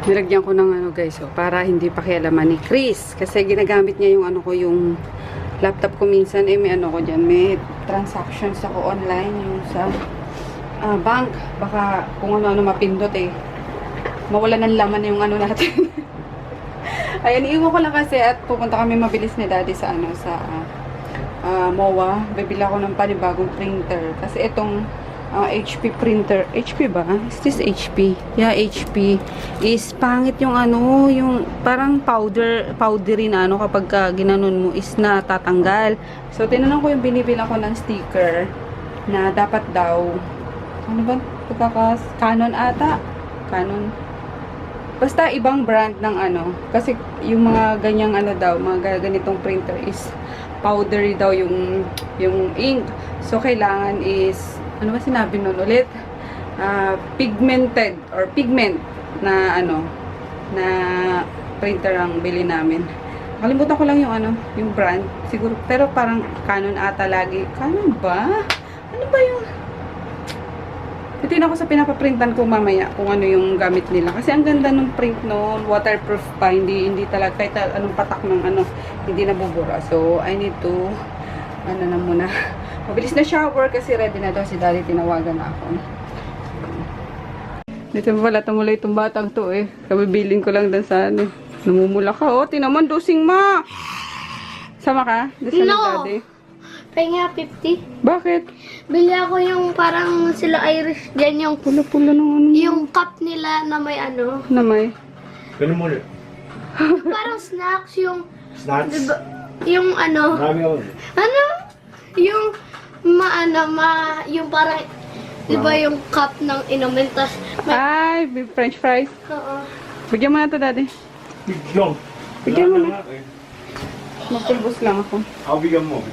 Nilagyan ko ng ano guys, so, para hindi pakialaman ni Chris. Kasi ginagamit niya yung ano ko, yung laptop ko minsan. May ano ko dyan, may transactions ako online yung sa bank. Baka kung ano-ano mapindot mawala ng laman yung ano natin. Ayan, iiwan ko lang kasi at pupunta kami mabilis ni daddy sa ano, sa MOA. Bibili ako ng panibagong printer. Kasi itong HP printer. HP ba? Is this HP? Yeah, HP. Is pangit yung ano, yung parang powdery na ano kapag ginanon mo is natatanggal. So, tinanong ko yung binibila ko ng sticker na dapat daw, ano ba? Canon ata? Canon. Basta ibang brand ng ano. Kasi yung mga ganyang ano daw, mga ganitong printer is powdery daw yung ink. So, kailangan is ano ba sinabi nun ulit? Pigmented or pigment na ano, na printer ang bili namin. Nakalimutan ko lang yung ano, yung brand. Siguro, pero parang Canon ata lagi. Canon ba? Ano ba yung... Titignan ako sa pinapaprintan ko mamaya kung ano yung gamit nila. Kasi ang ganda ng print noon, waterproof pa, hindi talaga, kahit anong patak ng ano, hindi nabubura. So, I need to, ano na muna, mabilis na shower kasi ready na daw si daddy, tinawagan na ako. Dito pala tumuloy itong batang to Kabibilin ko lang dan sa ano. Namumula ka tinaman dosing ma. Sama ka? Dito No. Daddy. Pahinga 50. Bakit? Bili ako yung parang sila Irish dyan yung Pula-pula ng ano. yung cup nila na may ano. Na may. Ganun mo ulit. Parang snacks yung Snacks? diba, yung ano. Marami ako. Ano? Yung yung parang diba yung cup ng inumin tas may, Ay, french fries. oo. Bigyan mo na to daddy. Bigyan. Bigyan mo na. Magpulbos lang ako. Ako bigyan mo.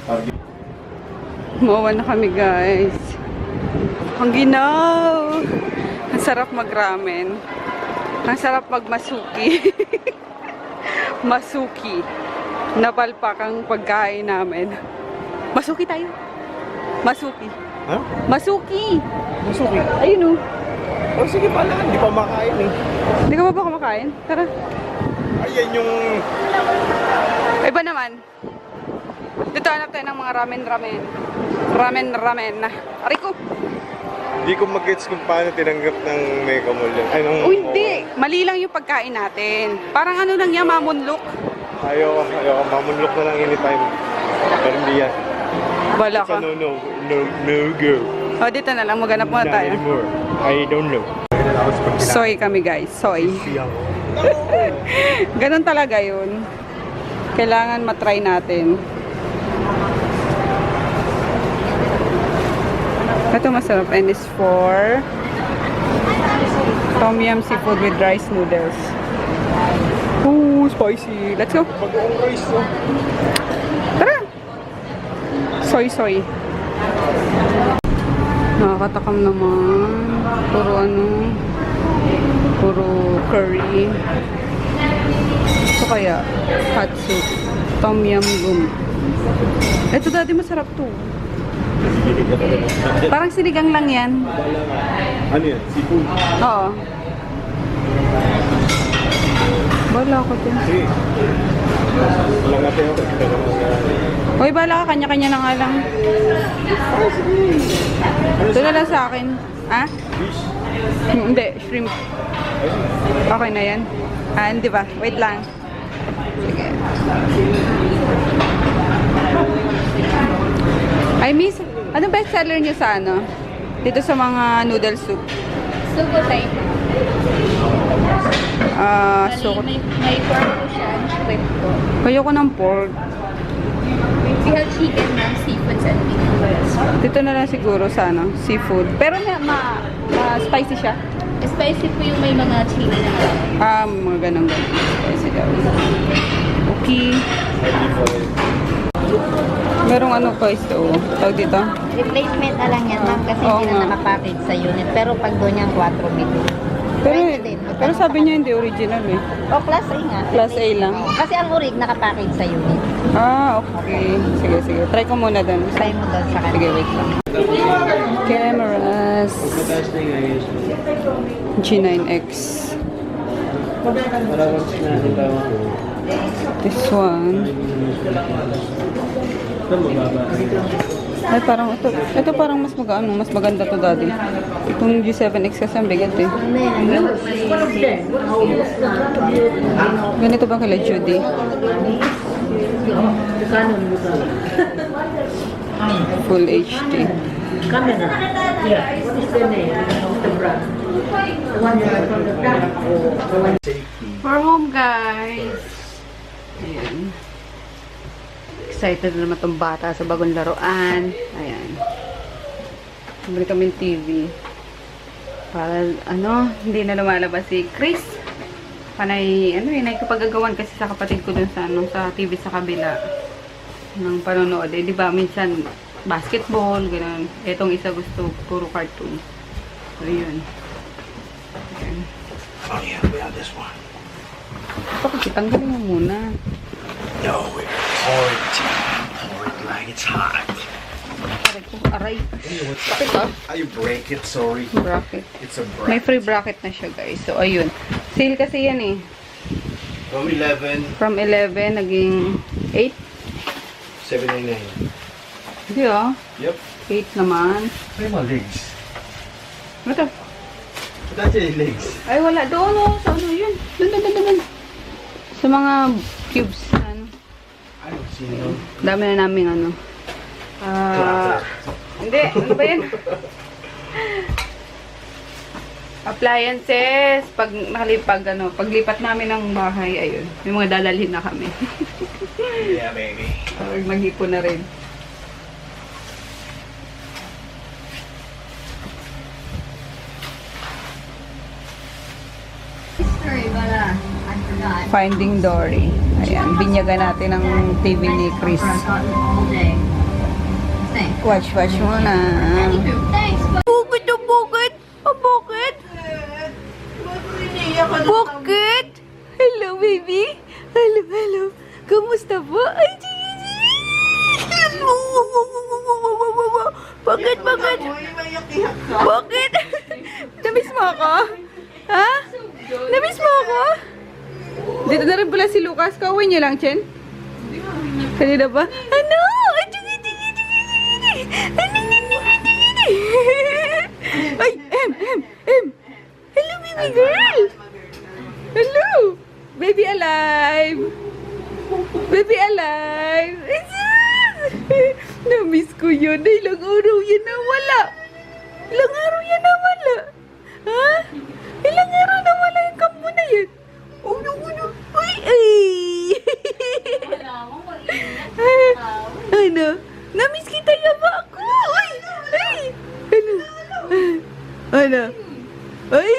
Mawa na kami guys. Ang ginaw. Ang sarap mag-ramen. Ang sarap mag-masuki. Masuki. Napalpak ang pagkain namin. Masuki tayo. Masuki. Ha? Masuki. Masuki. Ayun Oh, sige pala. Hindi pa makain Hindi ka ba kumakain? Tara. Ayan yung... Iba naman. Dito hanap tayo ng mga ramen. Ramen. Ariko. Hindi ko mag-gets kung paano tinanggap ng Mega Mall yun. Ay, ng... Hindi. Mali lang yung pagkain natin. Parang ano lang yan, mamunlok. Ayoko. Mamunlok na lang anytime. Pero hindi yan. Wala ka. No, go. O, dito na lang. Maghanap muna Not tayo. anymore. I don't know. Soy kami guys. Soy. Ganun talaga yun. Kailangan matry natin. Ito masarap. And is for Tom Yum seafood with rice noodles. Ooh, spicy. Let's go. Pag-uong rice, oh. Tara! Soy. Nakakatakam naman. Puro curry. Ito kaya, hot soup. Tom Yum Goong. Ito dati masarap to. Parang sinigang lang yan. Ano yan? Seafood? Oo. Bala ko dyan. Sige. Wala nga tayo. Hoy, bala ka. Kanya-kanya na nga lang. Ito na lang sa akin. Ah? Fish? Hindi, shrimp. Okay na yan. Hindi ba? Wait lang. Sige. Ay, miss. Anong best seller niyo sa ano? Dito sa mga noodle soup. Sugotay. So, may pork po siya, shrimp po. ayoko ng pork. We have chicken na seafoods and meat. Dito na lang siguro sa ano, seafood. Pero spicy siya. Spicy po yung may mga chili na. Mga ganun. Spicy daw. Okay. Merong ano pa ito. Tawag dito. Replacement na lang yan, ma'am, kasi Oo hindi nga. na nakapackage sa unit. Pero pag doon yung 4 bit. Pero sabi niya hindi original eh. O, class A nga. Class A lang. Oo, kasi ang orig nakapackage sa unit. Okay. Sige. Try ko muna doon. Try mo doon sa Sige, kanila. wait lang. Cameras. G9X. This one. Ay, parang ito. Ito parang mas mas maganda to, daddy. Itong G7X kasi ang bigat eh. Ganito ba kila Judy? Full HD. We're home, guys. Ayan. Excited na naman itong bata sa bagong laruan. Ayan. Bumili kami ng TV. Para, hindi na lumalabas si Chris. Panay, nakikipagagawan kasi sa kapatid ko dun sa TV sa kabila. Ng panonood. Di ba, minsan, basketball, gano'n. Etong isa gusto, puro cartoon. So, yun. Ayan. Oh yeah, we have this one. Bakit tanggalin mo muna? No, we're pouring it. Pour it like it's hot. Aray ko, aray. Bakit ba? You break it, sorry. Bracket. It's a May bracket. free bracket na siya, guys. So, ayun. Sale kasi yan eh. From 11, From 11, naging 8. 799. Hindi ah. Yep. 8 naman. Where are my legs? Ano to? That's your legs. Ay, wala. Doon oh. Sa ano yun? Doon. Sa mga cubes. I don't see them. Dami na namin hindi. Ano ba yan? Appliances. Paglipat namin ng bahay, ayun. May mga dadalhin na kami. Yeah, baby. Mag-ipon na rin. Finding Dory. Ayan, binyagan natin ng TV ni Chris. Watch muna. Bakit? Bakit? Bakit? Hello, baby. Hello. Kamusta po? Ay, Bakit? Bakit? Namiss mo ako? Ha? Namiss mo ako? Dito na rin pala si Lucas. Kauwi niyo lang, Chen? Kanina ba? Ano? Ay, M. Hello, baby girl. Hello. Baby alive. Namiss ko yun. Ilang araw yan nawala. Ha? Ilang araw nawala yung kampo na yan. Ay! Ano? Namiss kita yaba ako. Ay! Ano? Ay!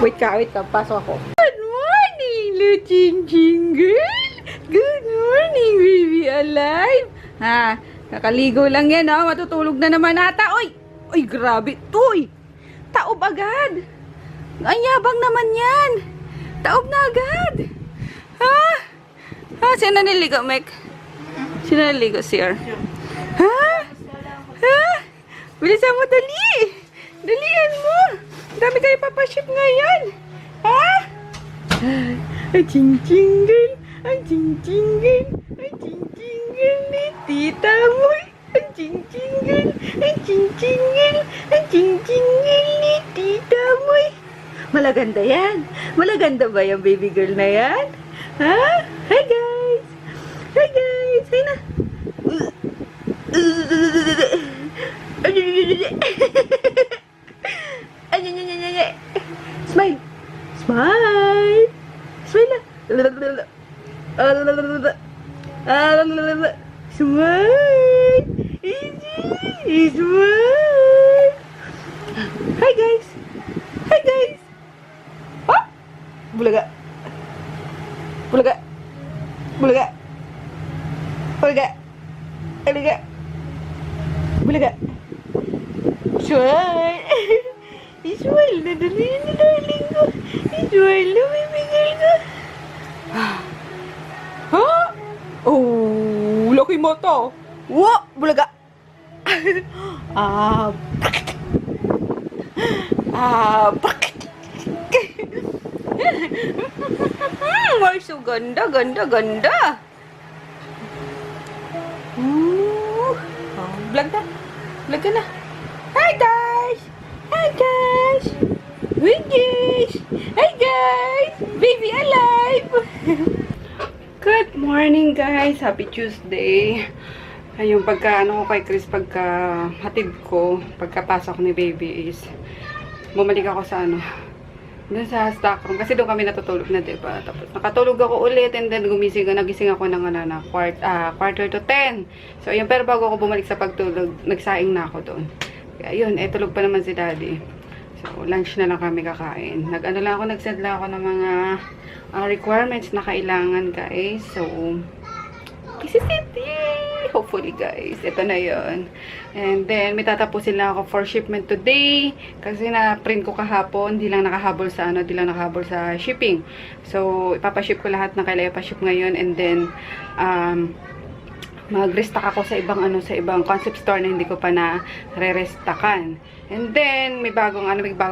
Wait ka. Pasok ako. Good morning, Luching girl. Good morning, baby alive. Ha? Nakaligo lang yan, ha? Matutulog na naman ata. Uy, grabe. Uy! Taob agad. Ang yabang naman yan. Taob na agad. Ha? Sino naligo, Mek? Sino naligo, sir? Ha? Bilisan mo, dali. Dalian mo. Dami kayo papaship ngayon. Ha? Ang ching-ching-girl. Ang ching-ching-girl ni tita mo. Ang ching-ching-girl ni tita mo. Malaganda yan. Malaganda ba yung baby girl na yan? Ha? Hi guys. Hi na. Smile. Smile na. Smile. Smile. Hi guys. Oh! Bulaga. Smile na, darling ko. Smile na, baby girl ko. Ha? Oh, laki mo to. Wow, bulaga. Bakit? Bakit? Ay, so ganda, ganda, ganda. Vlog na. Vlog ka na. Hi, guys! Hi, guys! Hi, guys! Hi, guys! Baby alive! Good morning, guys! Happy Tuesday! Yung pagka, ko kay Chris, pagka hatid ko, pagkapasok ni baby is, bumalik ako sa doon sa stock room. Kasi doon kami natutulog na, diba? Tapos, nakatulog ako ulit and then nagising ako ng quarter to 10. So, ayun, pero bago ako bumalik sa pagtulog, nagsaing na ako doon. Kaya, ayun, tulog pa naman si daddy. So, lunch na lang kami kakain. Nag-send lang ako ng mga requirements na kailangan, guys. So, this is it. Yay! Hopefully, guys. Ito na yon. And then, may tatapusin lang ako for shipment today. Kasi na-print ko kahapon. Di lang nakahabol sa shipping. So, ipapaship ko lahat ng kailangan ipaship ngayon. And then, mag-restock ako sa ibang concept store na hindi ko pa na re-restockan. And then, may bagong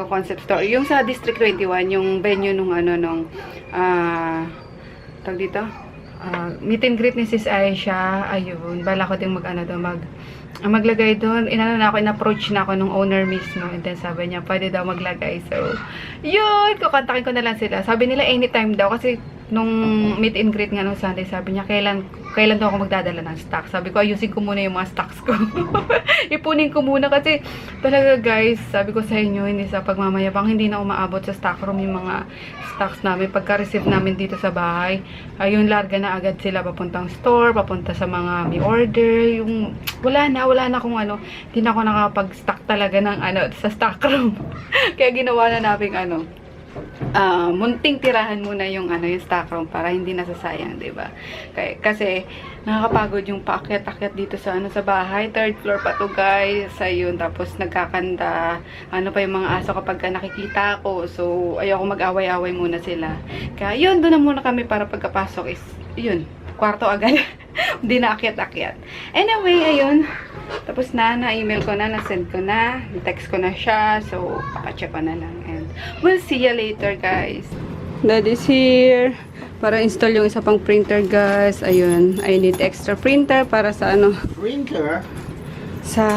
concept store. Yung sa District 21, yung venue nung tawag dito? Meet and greet ni Sis Aisha. Ayun, bala ko din maglagay doon. In-approach na ako nung owner mismo. And then sabi niya, pwede daw maglagay. So, yun, kukontakin ko na lang sila. Sabi nila anytime daw. Kasi nung meet and greet nga nung Sunday, sabi niya, kailan daw ako magdadala ng stock. Sabi ko, ayusin ko muna yung mga stocks ko. Ipunin ko muna kasi talaga, guys, sabi ko sa inyo, hindi sa pagmamayabang, hindi na umaabot sa stock room yung mga stocks namin. Pagka-receive namin dito sa bahay, ayun, larga na agad sila papuntang store, papunta sa mga may order. Yung, wala na kung hindi na ako nakapag-stock talaga ng sa stock room. Kaya ginawa na namin munting tirahan muna yung yung stock room para hindi nasasayang, 'di ba? Kasi nakakapagod yung paakyat-akyat dito sa sa bahay. Third floor pa to, guys. Ayun, tapos nagkakanta. Pa yung mga aso kapag nakikita ko. So, ayoko mag-away-away muna sila. Kaya yun, doon na muna kami para pagkapasok is yun, kwarto agad. Hindi na akyat-akyat. Anyway, ayun. Tapos na-email ko na, na-send ko na, text ko na siya. So, papacheck ko na lang. And we'll see you later, guys. That is here. Para install yung isa pang printer, guys. Ayun. I need extra printer para sa Printer? sa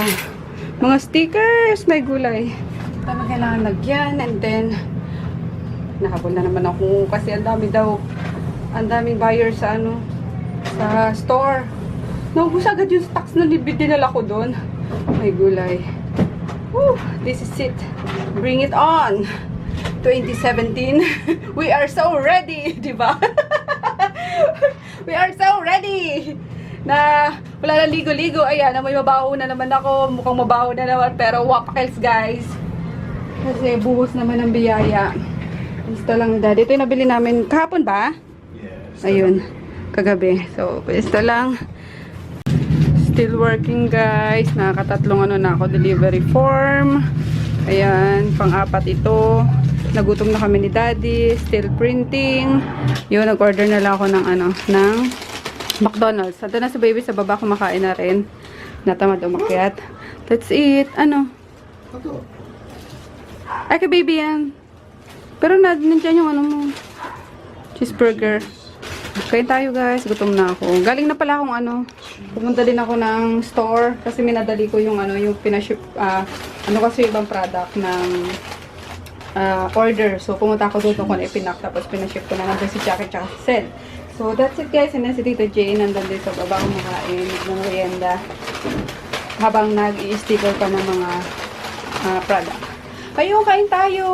mga stickers. May gulay. Tama, kailangan lagyan. And then, nahabol na naman ako kasi ang daming buyer sa sa store. Naubos agad yung stocks na dinala ko doon. May gulay. Woo! This is it. Bring it on! 2017. We are so ready! Diba? We are so ready! Na wala na ligo-ligo. Ayan, may mabaho na naman ako. Mukhang mabaho na naman. Pero wapakels, guys. Kasi buhos naman ang biyaya. Gusto lang, daddy. Ito yung nabili namin kahapon ba? Yes. Ayun. Kagabi. So, gusto lang. Still working, guys. Nakakatatlong na ako delivery form. Ayan, pang-apat ito. Nagutom na kami ni daddy. Still printing. Yun, nag-order na lang ako ng McDonald's. Ito na si baby sa baba, kumakain na rin. Natamad umakyat. That's it. Ito. Ay, kay baby yan. Pero nandiyan yung cheeseburger. Kain tayo, guys. Gutom na ako. Galing na pala akong pumunta din ako ng store kasi minadali ko yung yung pinaship kasi ibang product ng order. So pumunta ako doon kung ipinak tapos pinaship ko na lang si Jackie at si Sel. So that's it, guys. And then si Tita Jane nandun din sa baba kumakain ng merienda habang nag-i-sticker pa ng mga product. Kayo, kain tayo!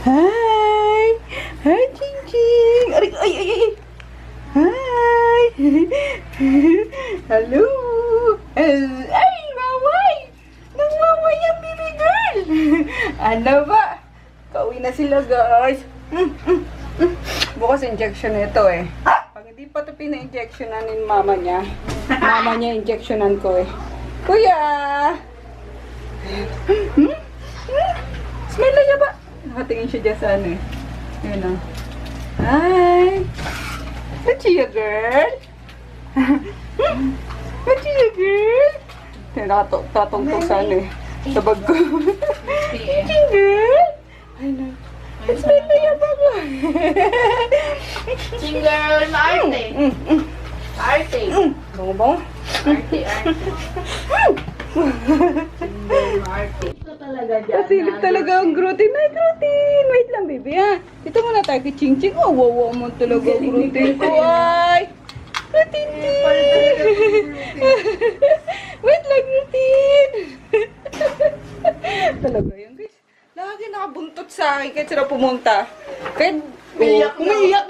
Hi! Hi, Ching Ching! Ay! Hi! Hello! Ay, mamay! Nangmamay ang baby girl! Ano ba? Kauwi na sila, guys. Bukas injection nito Pag hindi pa ito pina-injectionan ni mama niya injectionan ko Kuya! Smile na niya ba? Nakatingin siya dyan sa Yun Hi! Achia, girl! What you girl? Tatong-tong sana eh. Tabag ko. Girl? Ano? It's my kaya ba ko? Single arte. Arte. Bango ba? Arte. Arte. Ito talaga dyan. Kasilip talaga ang gluten. Ay, gluten! Wait lang, baby, ha? Dito muna tayo kay Ching Ching. Oh, wow, mo talaga ang gluten ko. Ay! Gluten! Wait lang, gluten! Talaga yun, guys. Lagi nakabuntot sa akin kahit sila pumunta. Kahit umiiyak na.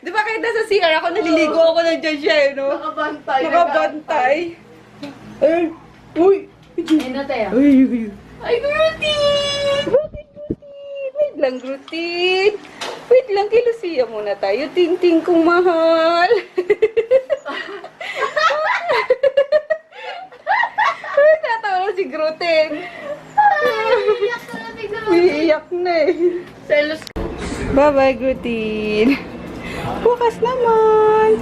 Di ba kahit nasa CR ako, naliligo ako na dyan siya, no? Nakabantay. Nakabantay. Ay! Uy! Ano tayo? Ay! Ay, gluten! Gluten! Wait lang, gluten! Wait lang, kay Lucia muna tayo. Ting-ting kong mahal. Ay, tatawa si gluten. Iyak ka na bigla. Umiiyak na eh. Selos. Bye-bye, gluten. Bukas naman.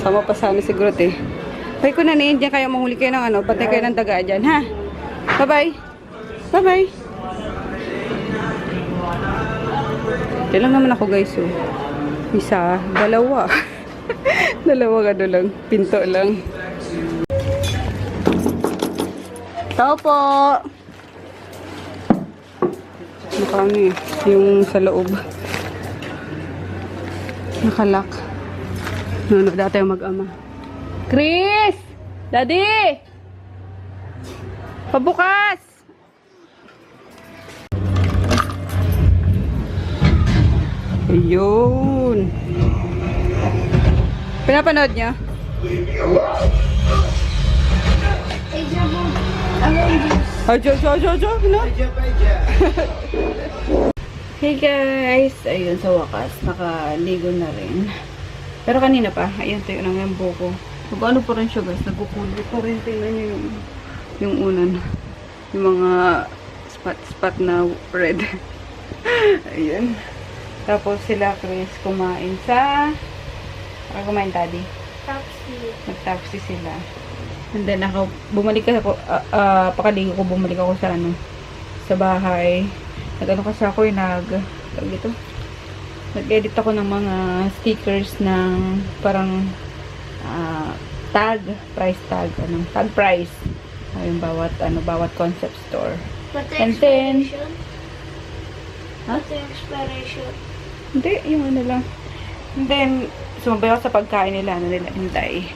Sama pa sana si gluten. Bye ko na na diyan kayo mahuli kayo ng ano. Patay kayo ng daga dyan, ha? Bye-bye. Bye-bye. Ito lang naman ako, guys. Oh. Isa, dalawa. Dalawa ano lang. Pinto lang. Tao po. Ano eh. Yung sa loob. Nakalak. Nanonood dati yung mag-ama. Chris! Daddy! Pabukas! Ayun. Pinapanood niya? Ajo, no? Hey guys! Ayun, sa wakas, nakaligo na rin. Pero kanina pa, ayun, tayo ng yung buko. Ano pa rin siya guys, nagkukulit pa rin. Tingnan nyo yung unan. Yung mga spot na red. Ayun. Tapos sila Chris kumain sa... kumain daddy? Taxi. Nag-taxi sila. And then ako, bumalik ako, pakaligo ko, bumalik ako sa ano, sa bahay. Nag-ano kasi ako yung nag-edit ako ng mga stickers ng parang tag, price tag, tag price. Yung bawat concept store. Pati And then, expiration? Ha? Pati expiration? Hindi, yung ano lang. And then, sumabay ako sa pagkain nila, Inday.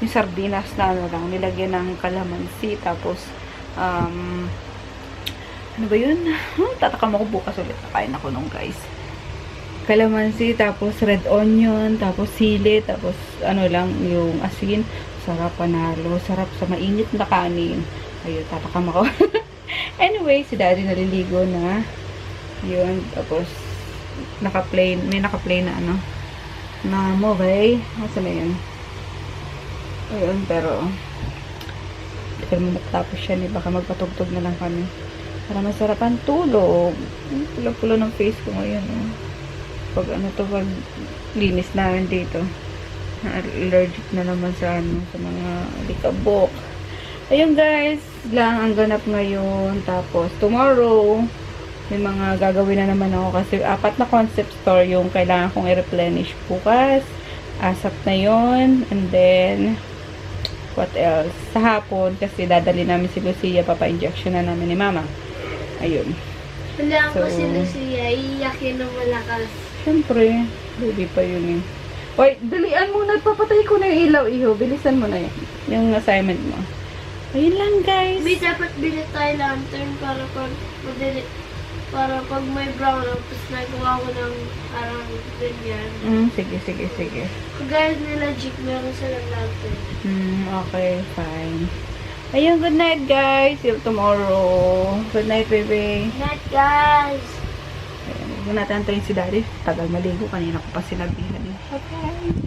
Yung sardinas na lang, nilagyan ng kalamansi, tapos, ano ba yun? Tatakam ako bukas ulit, nakain ako nung guys. Kalamansi, tapos red onion, tapos sili, tapos ano lang, yung asin. Sarap, panalo. Sarap sa mainit na kanin. Ayun, tatakam ako. Anyway, si daddy naliligo na. Yun, tapos, may naka-play na ano, na movie. Asa na yun? Ayun, pero, hindi ka naman matapos siya, baka magpatugtog na lang kami. Para masarap ang tulog. Pula-pula ng face ko ngayon. Oh. Pag linis namin dito. Allergic na naman sa sa mga likabok. Ayun guys, lang ang ganap ngayon. Tapos tomorrow, may mga gagawin na naman ako kasi 4 na concept store yung kailangan kong i-replenish bukas. Asap na yon. And then, what else? Sa hapon, kasi dadali namin si Lucia, papa-injection na namin ni mama. Ayun. Wala ko So, si Lucia, iiyakin ng malakas. Siyempre, baby pa yun eh. Hoy, dalian mo na, papatay ko na yung ilaw, iho. Bilisan mo na yun. Yung assignment mo. Ayun lang, guys. May dapat bilit tayo lantern para pag madali, para pag may brown out, tapos nagawa ko ng parang ganyan. Sige. Kagaya nila Jig, meron silang lantern. Okay, fine. Ayun, good night, guys. See you tomorrow. Good night, baby. Night, guys! Ayan, huwag natin antayin si daddy. Tagal maligo. Kanina ko pa sinabihan eh. Okay.